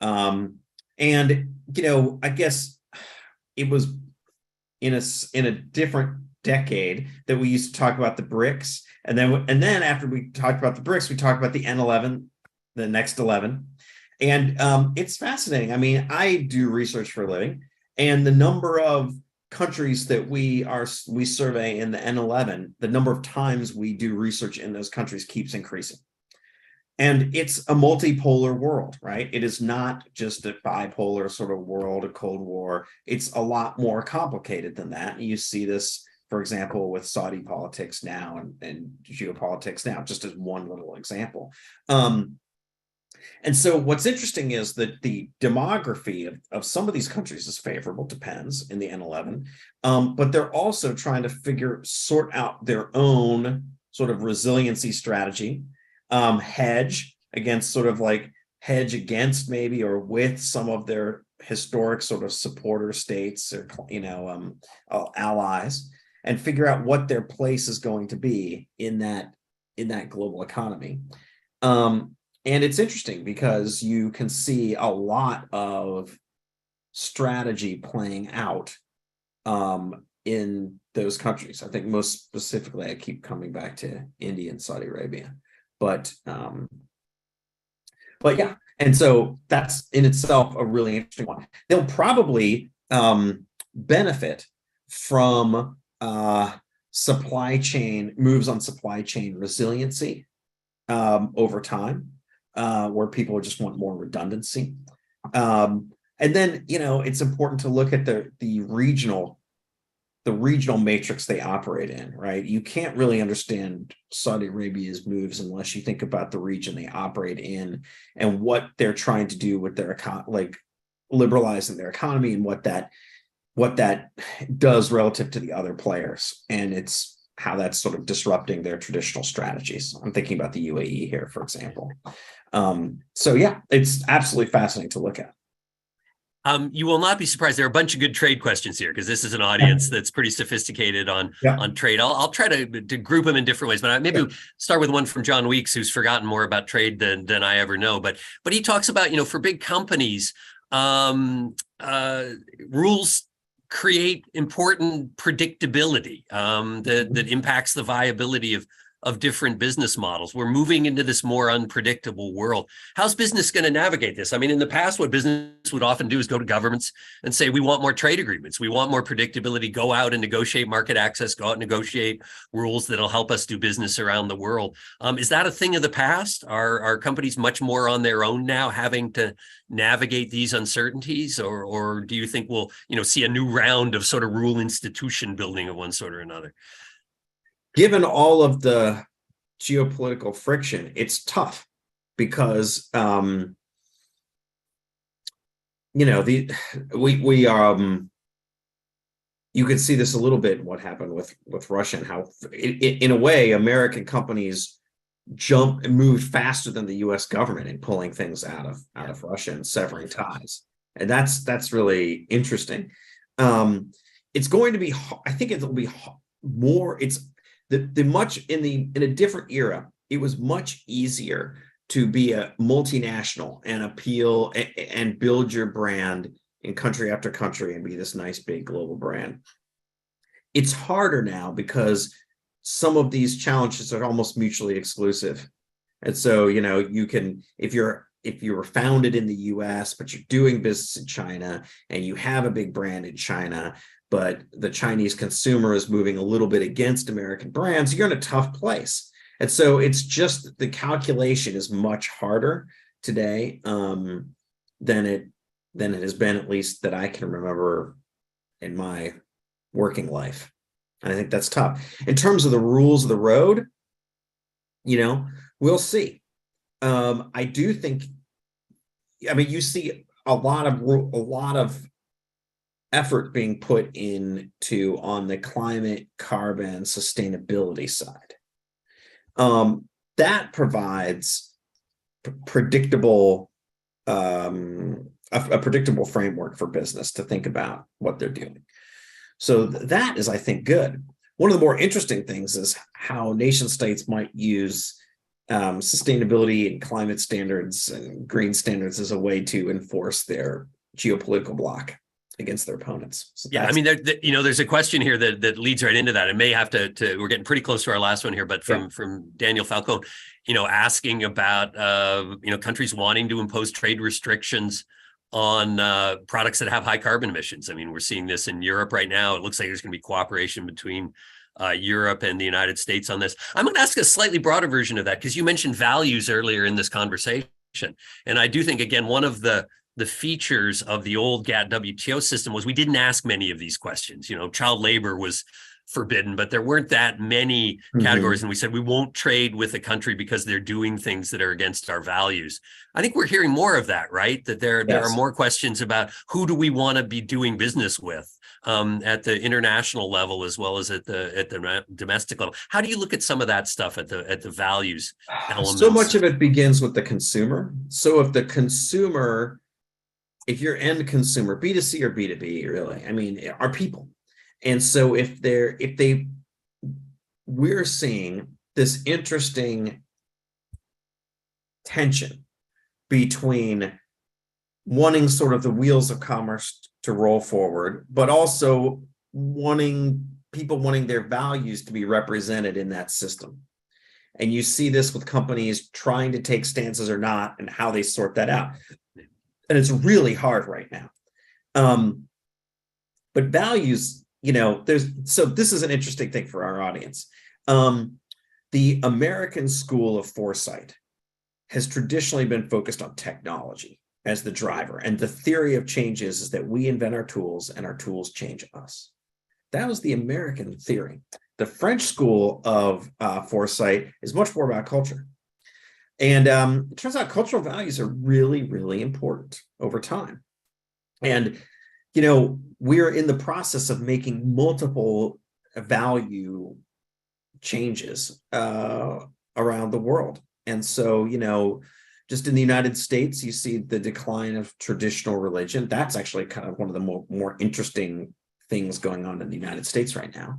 And I guess it was in a different decade that we used to talk about the BRICS, and then after we talked about the BRICS, we talked about the N11, the next 11, and it's fascinating. I mean, I do research for a living, and the number of countries that we survey in the N11, the number of times we do research in those countries keeps increasing. And it's a multipolar world, right? It is not just a bipolar sort of world, a Cold War. It's a lot more complicated than that. You see this for example, with Saudi politics now and geopolitics now, just as one little example. And so what's interesting is that the demography of some of these countries is favorable, depends in the N11, but they're also trying to sort out their own sort of resiliency strategy, hedge against maybe or with some of their historic sort of supporter states or allies, and figure out what their place is going to be in that global economy. And it's interesting because you can see a lot of strategy playing out in those countries. I think most specifically, I keep coming back to India and Saudi Arabia, but yeah. And so that's in itself a really interesting one. They'll probably benefit from supply chain moves on supply chain resiliency over time. Where people just want more redundancy. And then, it's important to look at the regional matrix they operate in, right? You can't really understand Saudi Arabia's moves unless you think about the region they operate in and what they're trying to do with their liberalizing their economy and what that does relative to the other players. And it's how that's sort of disrupting their traditional strategies. I'm thinking about the UAE here, for example. So yeah, it's absolutely fascinating to look at. You will not be surprised. There are a bunch of good trade questions here because this is an audience that's pretty sophisticated on trade. I'll try to group them in different ways, but maybe start with one from John Weeks, who's forgotten more about trade than I ever know. But he talks about, for big companies, rules create important predictability that impacts the viability of different business models. We're moving into this more unpredictable world. How's business going to navigate this? I mean, in the past, what business would often do is go to governments and say, we want more trade agreements. We want more predictability. Go out and negotiate market access. Go out and negotiate rules that'll help us do business around the world. Is that a thing of the past? Are companies much more on their own now, having to navigate these uncertainties? Or do you think we'll, see a new round of sort of rule institution building of one sort or another? Given all of the geopolitical friction, it's tough because you could see this a little bit what happened with Russia and how in a way American companies jumped and moved faster than the US government in pulling things out of Russia and severing ties. And that's really interesting. It's going to be, I think it'll be more, it's in a different era, it was much easier to be a multinational and appeal and build your brand in country after country and be this nice big global brand. It's harder now because some of these challenges are almost mutually exclusive. And so, you can, if you were founded in the US, but you're doing business in China and you have a big brand in China, but the Chinese consumer is moving a little bit against American brands, you're in a tough place. And so it's just the calculation is much harder today than it has been, at least that I can remember in my working life. And I think that's tough. In terms of the rules of the road, we'll see. I do think, you see a lot of effort being put into on the climate, carbon, sustainability side. That provides a predictable framework for business to think about what they're doing. So that is, I think, good. One of the more interesting things is how nation states might use sustainability and climate standards and green standards as a way to enforce their geopolitical bloc against their opponents. So there's a question here that leads right into that. It may have to we're getting pretty close to our last one here, but from Daniel Falcone, asking about countries wanting to impose trade restrictions on products that have high carbon emissions. We're seeing this in Europe right now. It looks like there's going to be cooperation between Europe and the United States on this. I'm going to ask a slightly broader version of that because you mentioned values earlier in this conversation, and I do think, again, one of the features of the old GATT WTO system was we didn't ask many of these questions. Child labor was forbidden, but there weren't that many categories. And we said, we won't trade with a country because they're doing things that are against our values. I think we're hearing more of that, right? That there are more questions about who do we want to be doing business with at the international level, as well as at the domestic level. How do you look at some of that stuff at the values elements? So much of it begins with the consumer. So if you're end consumer, B2C or B2B, really, I mean, are people. And so we're seeing this interesting tension between wanting sort of the wheels of commerce to roll forward, but also people wanting their values to be represented in that system. And you see this with companies trying to take stances or not, and how they sort that out. And it's really hard right now. But values, so this is an interesting thing for our audience. The American school of foresight has traditionally been focused on technology as the driver. And the theory of change is that we invent our tools and our tools change us. That was the American theory. The French school of foresight is much more about culture. And it turns out cultural values are really, really important over time. And, we're in the process of making multiple value changes around the world. And so, just in the United States, you see the decline of traditional religion. That's actually kind of one of the more interesting things going on in the United States right now,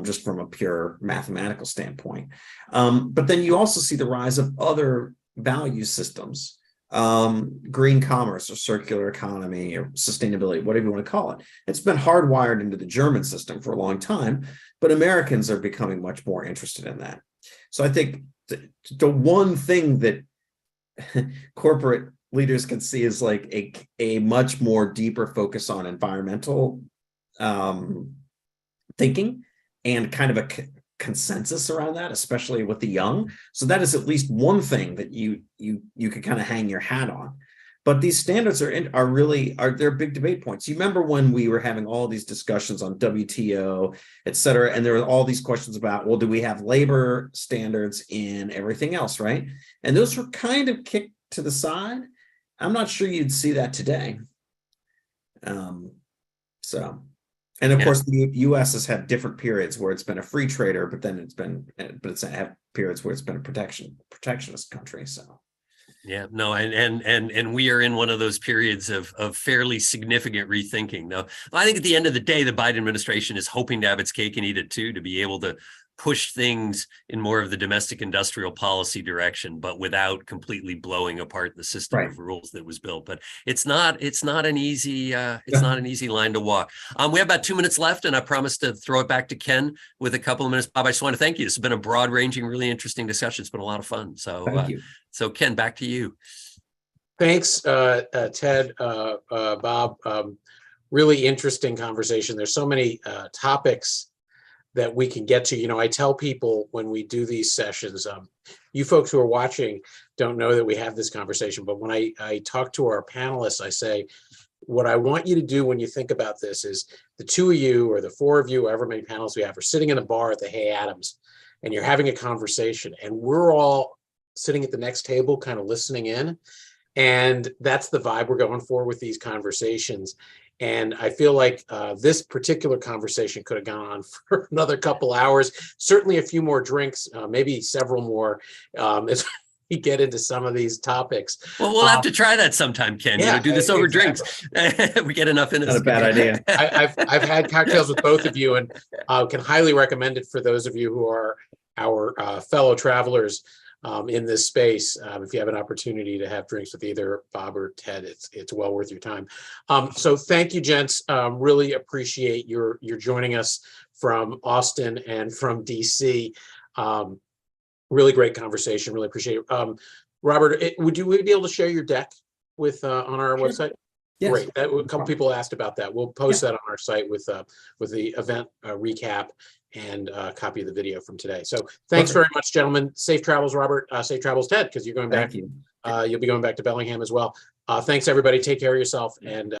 just from a pure mathematical standpoint. But then you also see the rise of other value systems, green commerce or circular economy or sustainability, whatever you want to call it. It's been hardwired into the German system for a long time, but Americans are becoming much more interested in that. So I think the one thing that corporate leaders can see is like a much more deeper focus on environmental thinking and kind of a consensus around that, especially with the young. So that is at least one thing that you could kind of hang your hat on. But these standards they're big debate points. You remember when we were having all these discussions on WTO, et cetera, and there were all these questions about, well, do we have labor standards in everything else, right? And those were kind of kicked to the side. I'm not sure you'd see that today. And of course, the U.S. has had different periods where it's been a free trader, but it's had periods where it's been a protectionist country. So. Yeah, no, and we are in one of those periods of fairly significant rethinking. Now, I think at the end of the day, the Biden administration is hoping to have its cake and eat it too, to be able to push things in more of the domestic industrial policy direction, but without completely blowing apart the system of rules that was built. But it's not an easy line to walk. We have about 2 minutes left, and I promised to throw it back to Ken with a couple of minutes. Bob, I just want to thank you. This has been a broad-ranging, really interesting discussion. It's been a lot of fun. So thank you. So Ken, back to you. Thanks, Ted, Bob. Really interesting conversation. There's so many topics that we can get to. I tell people when we do these sessions, you folks who are watching don't know that we have this conversation, but when I talk to our panelists, I say, what I want you to do when you think about this is the two of you or the four of you, however many panels we have, are sitting in the bar at the Hay Adams, and you're having a conversation, and we're all sitting at the next table kind of listening in. And that's the vibe we're going for with these conversations. And I feel like this particular conversation could have gone on for another couple hours, certainly a few more drinks, maybe several more as we get into some of these topics. Well, we'll have to try that sometime, Ken. Do this over drinks. We get enough in it. Not a bad idea. I've had cocktails with both of you, and can highly recommend it for those of you who are our fellow travelers in this space. If you have an opportunity to have drinks with either Bob or Ted, it's well worth your time. So thank you, gents. Really appreciate your joining us from Austin and from DC. Really great conversation. Really appreciate it. Robert, would you be able to share your deck with on our website? Yes. Great. A couple people asked about that. We'll post that on our site with the event recap and a copy of the video from today. So thanks very much, gentlemen. Safe travels, Robert. Safe travels, Ted, because you're going back. Thank you. You'll be going back to Bellingham as well. Thanks, everybody. Take care of yourself, and